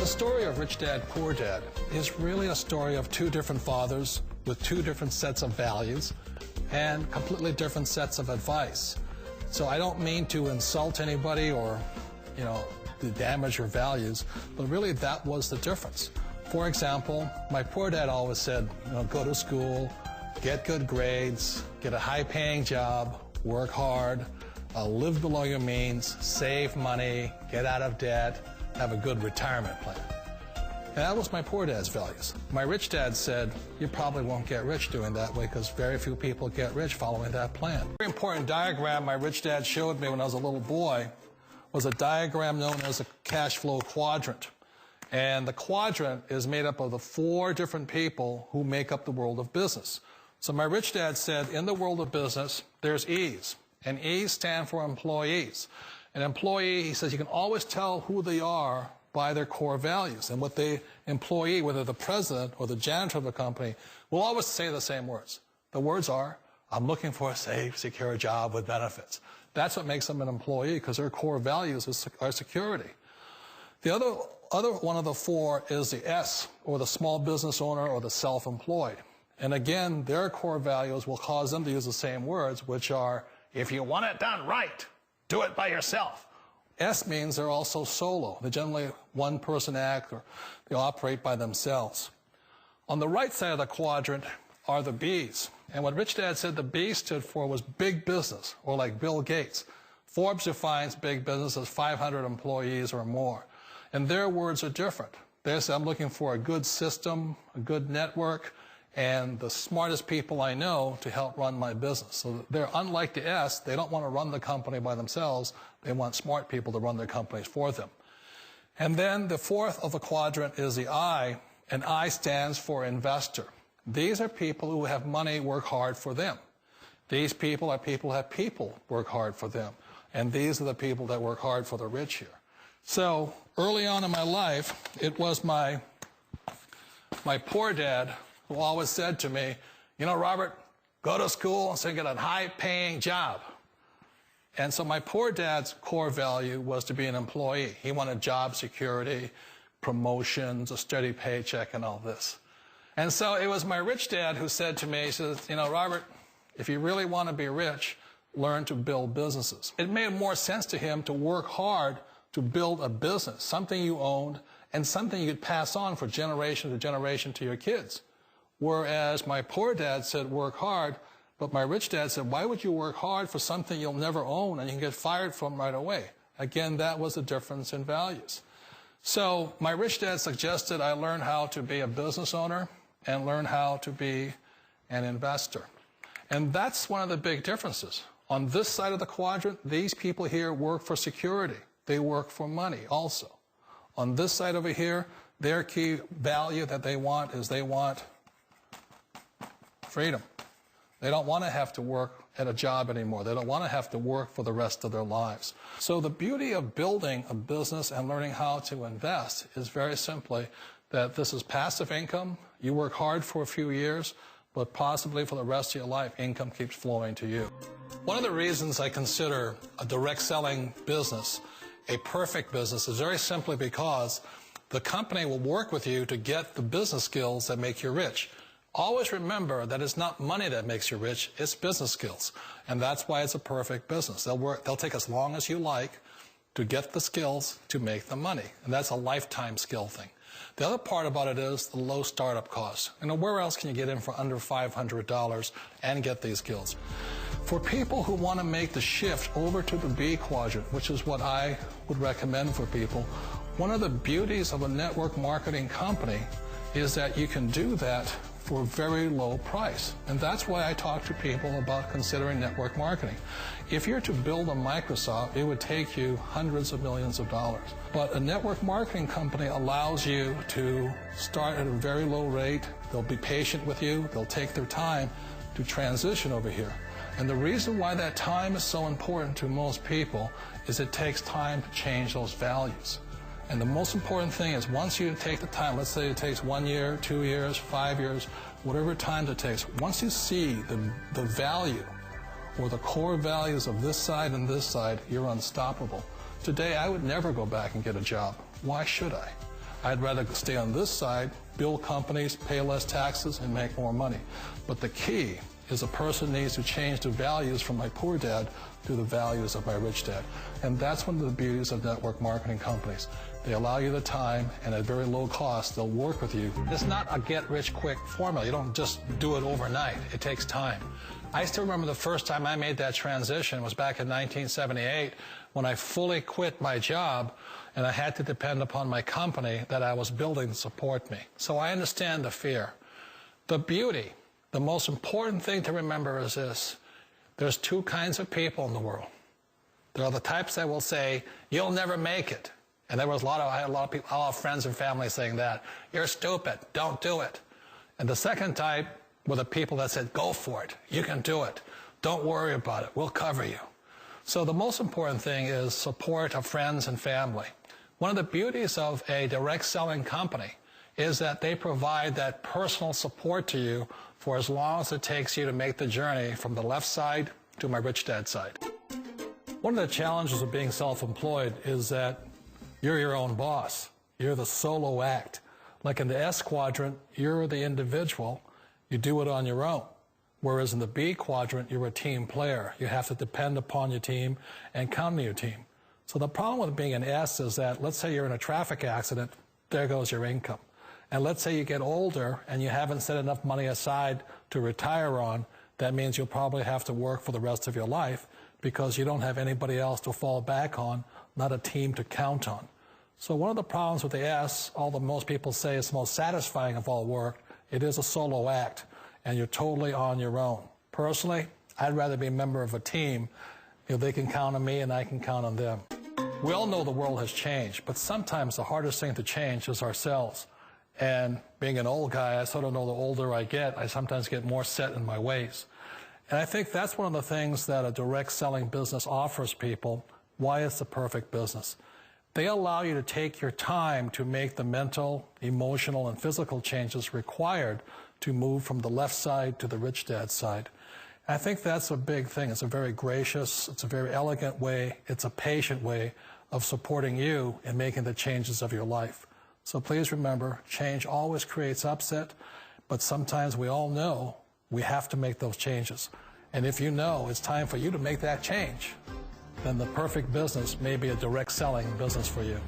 The story of Rich Dad, Poor Dad is really a story of two different fathers with two different sets of values and completely different sets of advice. So I don't mean to insult anybody or, to damage your values, but really that was the difference. For example, my poor dad always said, go to school, get good grades, get a high-paying job, work hard, live below your means, save money, get out of debt, have a good retirement plan. And that was my poor dad's values. My rich dad said, you probably won't get rich doing that way because very few people get rich following that plan. A very important diagram my rich dad showed me when I was a little boy was a diagram known as a cash flow quadrant. And the quadrant is made up of the four different people who make up the world of business. So my rich dad said, in the world of business, there's E's. And E's stand for employees. An employee, he says, you can always tell who they are by their core values. And what the employee, whether the president or the janitor of the company, will always say the same words. The words are, I'm looking for a safe, secure job with benefits. That's what makes them an employee, because their core values are security. The other one of the four is the S, or the small business owner or the self-employed. And again, their core values will cause them to use the same words, which are, if you want it done right, do it by yourself. S means they're also solo. They're generally one-person act, or they operate by themselves. On the right side of the quadrant are the B's. And what Rich Dad said the B stood for was big business, or like Bill Gates. Forbes defines big business as 500 employees or more. And their words are different. They say, I'm looking for a good system, a good network, and the smartest people I know to help run my business. So they're unlike the S. They don't want to run the company by themselves. They want smart people to run their companies for them. And then the fourth of the quadrant is the I, and I stands for investor. These are people who have money work hard for them. These people are people who have people work hard for them. And these are the people that work hard for the rich here. So early on in my life, it was my poor dad who always said to me, Robert, go to school and get a high-paying job. And so my poor dad's core value was to be an employee. He wanted job security, promotions, a steady paycheck, and all this. And so it was my rich dad who said to me, he says, Robert, if you really want to be rich, learn to build businesses. It made more sense to him to work hard to build a business, something you owned, and something you could pass on for generation to generation to your kids. Whereas my poor dad said, work hard, but my rich dad said, why would you work hard for something you'll never own and you can get fired from right away? Again, that was the difference in values. So my rich dad suggested I learn how to be a business owner and learn how to be an investor. And that's one of the big differences. On this side of the quadrant, these people here work for security. They work for money also. On this side over here, their key value that they want is they want freedom. They don't want to have to work at a job anymore. They don't want to have to work for the rest of their lives. So the beauty of building a business and learning how to invest is very simply that this is passive income. You work hard for a few years, but possibly for the rest of your life, income keeps flowing to you. One of the reasons I consider a direct selling business a perfect business is very simply because the company will work with you to get the business skills that make you rich. Always remember that it's not money that makes you rich, it's business skills. And that's why it's a perfect business. They'll take as long as you like to get the skills to make the money. And that's a lifetime skill thing. The other part about it is the low startup cost. Where else can you get in for under $500 and get these skills? For people who want to make the shift over to the B quadrant, which is what I would recommend for people, one of the beauties of a network marketing company is that you can do that for a very low price. And that's why I talk to people about considering network marketing. If you're to build a Microsoft, it would take you hundreds of millions of dollars. But a network marketing company allows you to start at a very low rate. They'll be patient with you. They'll take their time to transition over here. And the reason why that time is so important to most people is it takes time to change those values. And the most important thing is once you take the time, let's say it takes 1 year, 2 years, 5 years, whatever time it takes, once you see the value or the core values of this side and this side, you're unstoppable. Today, I would never go back and get a job. Why should I? I'd rather stay on this side, build companies, pay less taxes, and make more money. But the key is a person needs to change the values from my poor dad to the values of my rich dad. And that's one of the beauties of network marketing companies. They allow you the time, and at very low cost, they'll work with you. It's not a get-rich-quick formula. You don't just do it overnight. It takes time. I still remember the first time I made that transition was back in 1978 when I fully quit my job and I had to depend upon my company that I was building to support me. So I understand the fear. The beauty, the most important thing to remember is this. There's two kinds of people in the world. There are the types that will say, you'll never make it. And I had a lot of people, a lot of friends and family saying that. You're stupid. Don't do it. And the second type were the people that said, go for it. You can do it. Don't worry about it. We'll cover you. So the most important thing is support of friends and family. One of the beauties of a direct selling company is that they provide that personal support to you for as long as it takes you to make the journey from the left side to my rich dad side. One of the challenges of being self-employed is that you're your own boss. You're the solo act. Like in the S quadrant, you're the individual. You do it on your own. Whereas in the B quadrant, you're a team player. You have to depend upon your team and count on your team. So the problem with being an S is that, let's say you're in a traffic accident, there goes your income. And let's say you get older and you haven't set enough money aside to retire on, that means you'll probably have to work for the rest of your life because you don't have anybody else to fall back on, not a team to count on. So one of the problems with the S, although most people say it's the most satisfying of all work, it is a solo act, and you're totally on your own. Personally, I'd rather be a member of a team. You know, they can count on me and I can count on them. We all know the world has changed, but sometimes the hardest thing to change is ourselves. And being an old guy, I sort of know the older I get, I sometimes get more set in my ways. And I think that's one of the things that a direct selling business offers people, why it's the perfect business. They allow you to take your time to make the mental, emotional, and physical changes required to move from the left side to the rich dad side. And I think that's a big thing. It's a very gracious, it's a very elegant way, it's a patient way of supporting you in making the changes of your life. So please remember, change always creates upset, but sometimes we all know we have to make those changes. And if you know it's time for you to make that change, then the perfect business may be a direct selling business for you.